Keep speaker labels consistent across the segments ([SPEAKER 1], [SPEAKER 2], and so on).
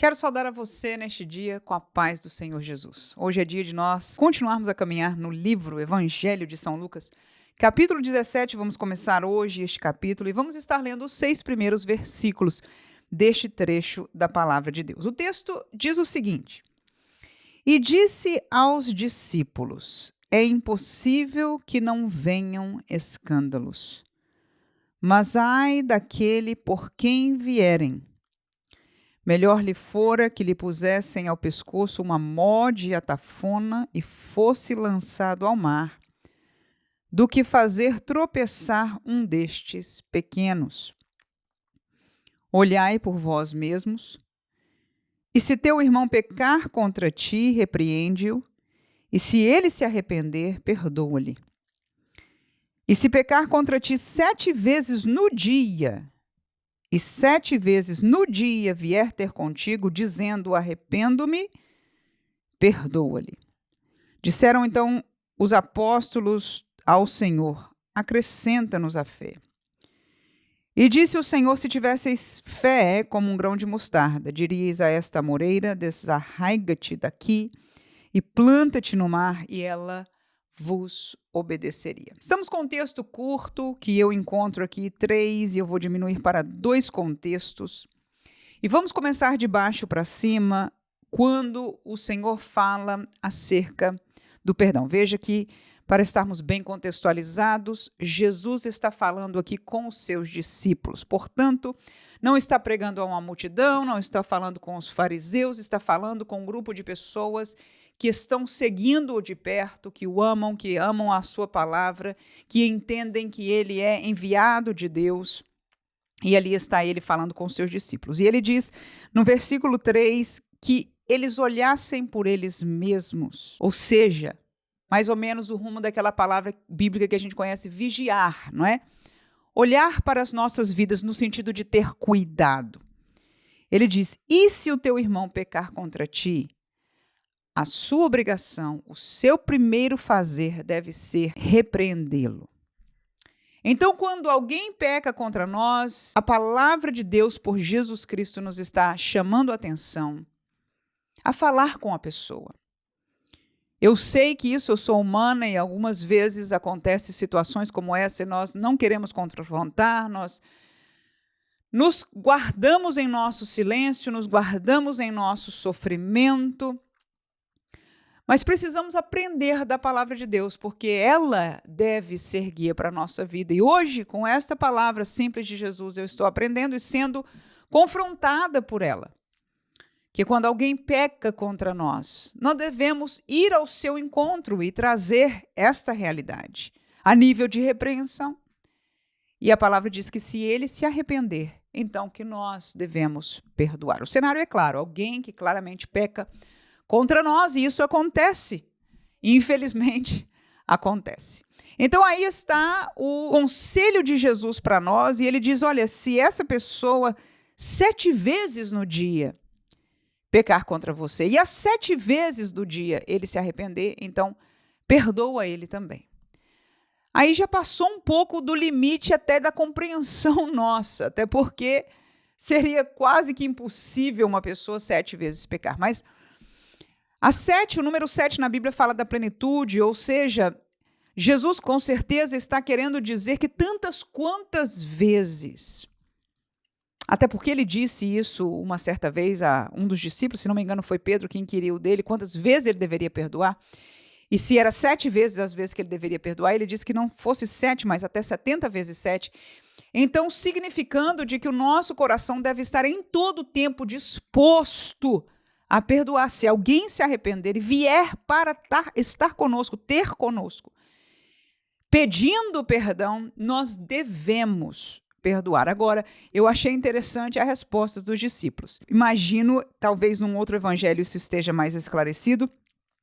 [SPEAKER 1] Quero saudar a você neste dia com a paz do Senhor Jesus. Hoje é dia de nós continuarmos a caminhar no livro Evangelho de São Lucas, capítulo 17. Vamos começar hoje este capítulo e vamos estar lendo os 6 primeiros versículos deste trecho da palavra de Deus. O texto diz o seguinte: E disse aos discípulos: É impossível que não venham escândalos, mas ai daquele por quem vierem. Melhor lhe fora que lhe pusessem ao pescoço uma mó de atafona e fosse lançado ao mar, do que fazer tropeçar um destes pequenos. Olhai por vós mesmos, e se teu irmão pecar contra ti, repreende-o, e se ele se arrepender, perdoa-lhe. E se pecar contra ti 7 vezes no dia, e 7 vezes no dia vier ter contigo, dizendo: arrependo-me, perdoa-lhe. Disseram então os apóstolos ao Senhor: acrescenta-nos a fé. E disse o Senhor: se tivesseis fé como um grão de mostarda, diríeis a esta amoreira: desarraiga-te daqui e planta-te no mar, e ela vos obedeceria. Estamos com um texto curto, que eu encontro aqui 3, e eu vou diminuir para 2 contextos. E vamos começar de baixo para cima, quando o Senhor fala acerca do perdão. Veja que, para estarmos bem contextualizados, Jesus está falando aqui com os seus discípulos. Portanto, não está pregando a uma multidão, não está falando com os fariseus, está falando com um grupo de pessoas que estão seguindo-o de perto, que o amam, que amam a sua palavra, que entendem que ele é enviado de Deus. E ali está ele falando com os seus discípulos. E ele diz, no versículo 3, que eles olhassem por eles mesmos. Ou seja, mais ou menos o rumo daquela palavra bíblica que a gente conhece, vigiar, não é? Olhar para as nossas vidas no sentido de ter cuidado. Ele diz, e se o teu irmão pecar contra ti, a sua obrigação, o seu primeiro fazer deve ser repreendê-lo. Então, quando alguém peca contra nós, a palavra de Deus por Jesus Cristo nos está chamando a atenção a falar com a pessoa. Eu sei que eu sou humana e algumas vezes acontecem situações como essa e nós não queremos confrontar, nós nos guardamos em nosso silêncio, nos guardamos em nosso sofrimento. Mas precisamos aprender da palavra de Deus, porque ela deve ser guia para a nossa vida. E hoje, com esta palavra simples de Jesus, eu estou aprendendo e sendo confrontada por ela. Que quando alguém peca contra nós, nós devemos ir ao seu encontro e trazer esta realidade a nível de repreensão. E a palavra diz que se ele se arrepender, então que nós devemos perdoar. O cenário é claro, alguém que claramente peca contra nós, e isso acontece. Infelizmente, acontece. Então, aí está o conselho de Jesus para nós, e ele diz, olha, se essa pessoa 7 vezes no dia pecar contra você, e as 7 vezes do dia ele se arrepender, então perdoa ele também. Aí já passou um pouco do limite até da compreensão nossa, até porque seria quase que impossível uma pessoa 7 vezes pecar, mas o número 7 na Bíblia fala da plenitude, ou seja, Jesus com certeza está querendo dizer que tantas quantas vezes, até porque ele disse isso uma certa vez a um dos discípulos, se não me engano foi Pedro quem inquiriu dele, quantas vezes ele deveria perdoar, e se era 7 vezes as vezes que ele deveria perdoar, ele disse que não fosse 7, mas até 70 vezes 7, então significando de que o nosso coração deve estar em todo o tempo disposto a perdoar. Se alguém se arrepender e vier para estar conosco, ter conosco, pedindo perdão, nós devemos perdoar. Agora, eu achei interessante a resposta dos discípulos. Imagino, talvez num outro evangelho isso esteja mais esclarecido,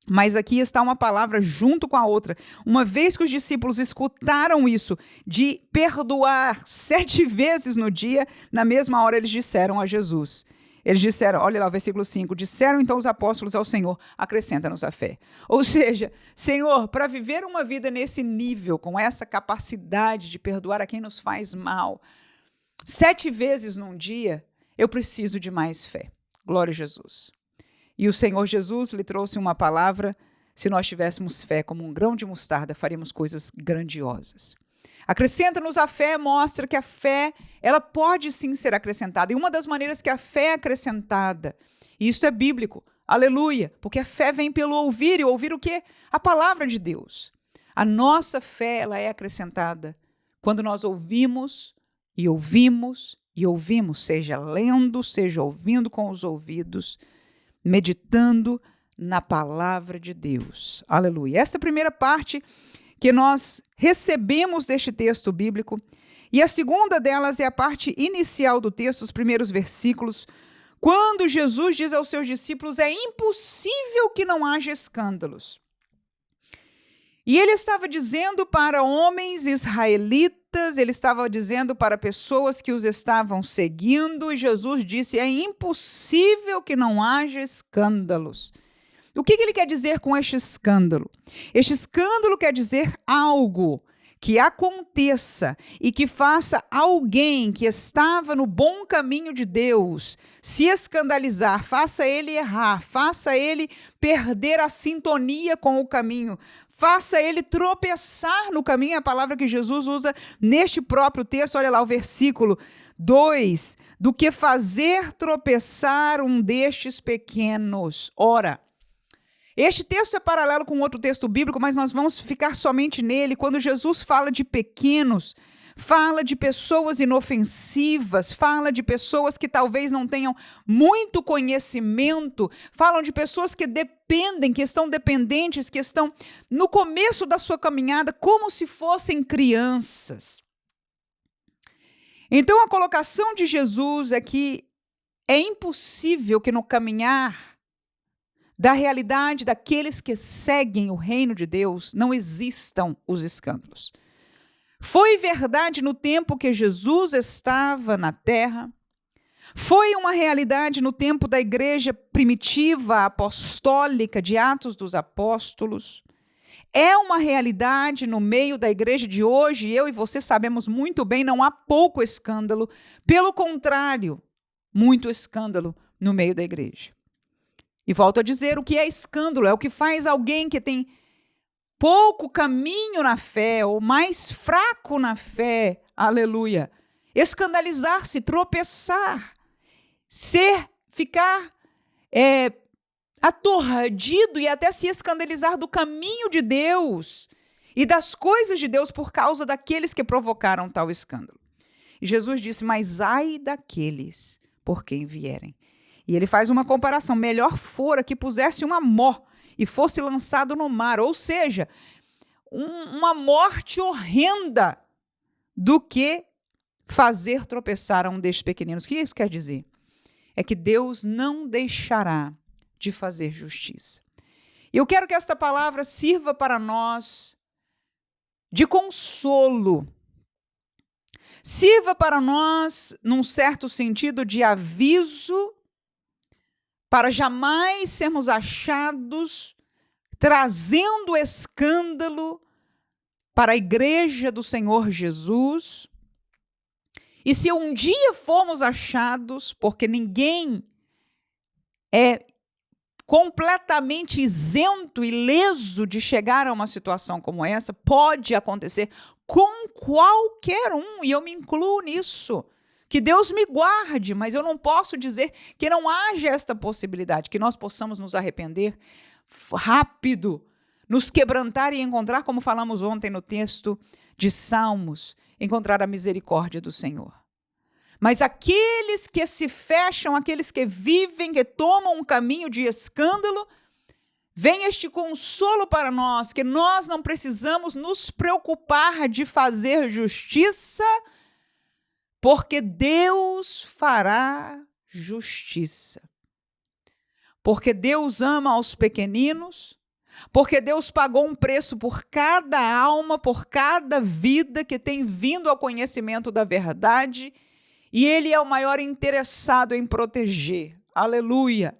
[SPEAKER 1] mas aqui está uma palavra junto com a outra. Uma vez que os discípulos escutaram isso, de perdoar 7 vezes no dia, na mesma hora eles disseram a Jesus. Eles disseram, olha lá o versículo 5, disseram então os apóstolos ao Senhor, acrescenta-nos a fé. Ou seja, Senhor, para viver uma vida nesse nível, com essa capacidade de perdoar a quem nos faz mal, 7 vezes num dia, eu preciso de mais fé. Glória a Jesus. E o Senhor Jesus lhe trouxe uma palavra: se nós tivéssemos fé como um grão de mostarda, faríamos coisas grandiosas. Acrescenta-nos a fé, mostra que a fé, ela pode sim ser acrescentada. E uma das maneiras que a fé é acrescentada, e isso é bíblico, aleluia, porque a fé vem pelo ouvir, e ouvir o quê? A palavra de Deus. A nossa fé, ela é acrescentada quando nós ouvimos e ouvimos e ouvimos, seja lendo, seja ouvindo com os ouvidos, meditando na palavra de Deus. Aleluia. Esta primeira parte que nós recebemos deste texto bíblico, e a segunda delas é a parte inicial do texto, os primeiros versículos, quando Jesus diz aos seus discípulos: é impossível que não haja escândalos. E ele estava dizendo para homens israelitas, ele estava dizendo para pessoas que os estavam seguindo, e Jesus disse: é impossível que não haja escândalos. O que ele quer dizer com este escândalo? Este escândalo quer dizer algo que aconteça e que faça alguém que estava no bom caminho de Deus se escandalizar, faça ele errar, faça ele perder a sintonia com o caminho, faça ele tropeçar no caminho. É a palavra que Jesus usa neste próprio texto, olha lá o versículo 2, do que fazer tropeçar um destes pequenos. Ora, este texto é paralelo com outro texto bíblico, mas nós vamos ficar somente nele. Quando Jesus fala de pequenos, fala de pessoas inofensivas, fala de pessoas que talvez não tenham muito conhecimento, falam de pessoas que dependem, que estão dependentes, que estão no começo da sua caminhada como se fossem crianças. Então a colocação de Jesus é que é impossível que no caminhar da realidade daqueles que seguem o reino de Deus não existam os escândalos. Foi verdade no tempo que Jesus estava na terra, foi uma realidade no tempo da igreja primitiva, apostólica, de Atos dos Apóstolos, é uma realidade no meio da igreja de hoje, eu e você sabemos muito bem, não há pouco escândalo, pelo contrário, muito escândalo no meio da igreja. E volto a dizer, o que é escândalo? É o que faz alguém que tem pouco caminho na fé, ou mais fraco na fé, aleluia, escandalizar-se, tropeçar, ficar atordido e até se escandalizar do caminho de Deus e das coisas de Deus por causa daqueles que provocaram tal escândalo. E Jesus disse: mas ai daqueles por quem vierem. E ele faz uma comparação: melhor fora que pusesse uma mó e fosse lançado no mar, ou seja, uma morte horrenda, do que fazer tropeçar a um destes pequeninos. O que isso quer dizer? É que Deus não deixará de fazer justiça. Eu quero que esta palavra sirva para nós de consolo, sirva para nós, num certo sentido, de aviso, para jamais sermos achados trazendo escândalo para a igreja do Senhor Jesus. E se um dia formos achados, porque ninguém é completamente isento, ileso de chegar a uma situação como essa, pode acontecer com qualquer um, e eu me incluo nisso. Que Deus me guarde, mas eu não posso dizer que não haja esta possibilidade, que nós possamos nos arrepender rápido, nos quebrantar e encontrar, como falamos ontem no texto de Salmos, encontrar a misericórdia do Senhor. Mas aqueles que se fecham, aqueles que vivem, que tomam um caminho de escândalo, vem este consolo para nós, que nós não precisamos nos preocupar de fazer justiça, porque Deus fará justiça. Porque Deus ama aos pequeninos, porque Deus pagou um preço por cada alma, por cada vida que tem vindo ao conhecimento da verdade, e Ele é o maior interessado em proteger. Aleluia!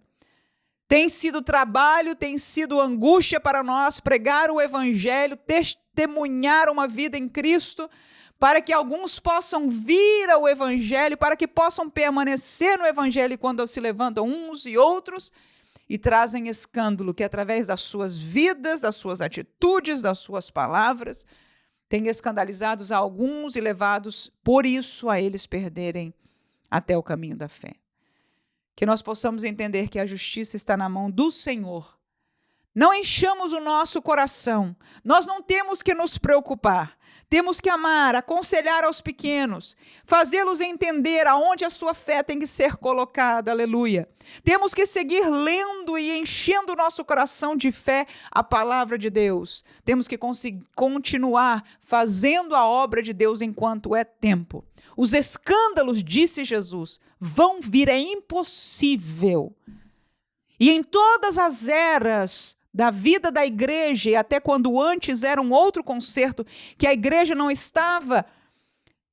[SPEAKER 1] Tem sido trabalho, tem sido angústia para nós pregar o Evangelho, testemunhar uma vida em Cristo, para que alguns possam vir ao Evangelho, para que possam permanecer no Evangelho quando se levantam uns e outros e trazem escândalo, que através das suas vidas, das suas atitudes, das suas palavras, tem escandalizado a alguns e levados, por isso, a eles perderem até o caminho da fé. Que nós possamos entender que a justiça está na mão do Senhor. Não enchamos o nosso coração. Nós não temos que nos preocupar. Temos que amar, aconselhar aos pequenos, fazê-los entender aonde a sua fé tem que ser colocada, aleluia. Temos que seguir lendo e enchendo o nosso coração de fé a palavra de Deus. Temos que continuar fazendo a obra de Deus enquanto é tempo. Os escândalos, disse Jesus, vão vir, é impossível. E em todas as eras da vida da igreja, e até quando antes era um outro concerto, que a igreja não estava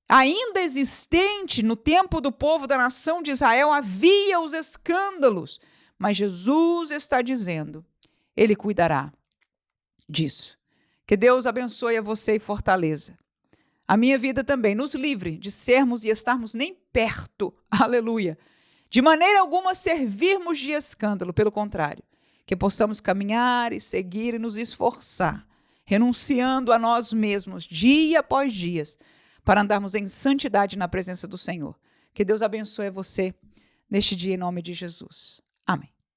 [SPEAKER 1] ainda existente no tempo do povo da nação de Israel, havia os escândalos. Mas Jesus está dizendo, Ele cuidará disso. Que Deus abençoe a você e fortaleça a minha vida também, nos livre de sermos e estarmos nem perto, aleluia, de maneira alguma servirmos de escândalo, pelo contrário, que possamos caminhar e seguir e nos esforçar, renunciando a nós mesmos, dia após dia, para andarmos em santidade na presença do Senhor. Que Deus abençoe você neste dia, em nome de Jesus. Amém.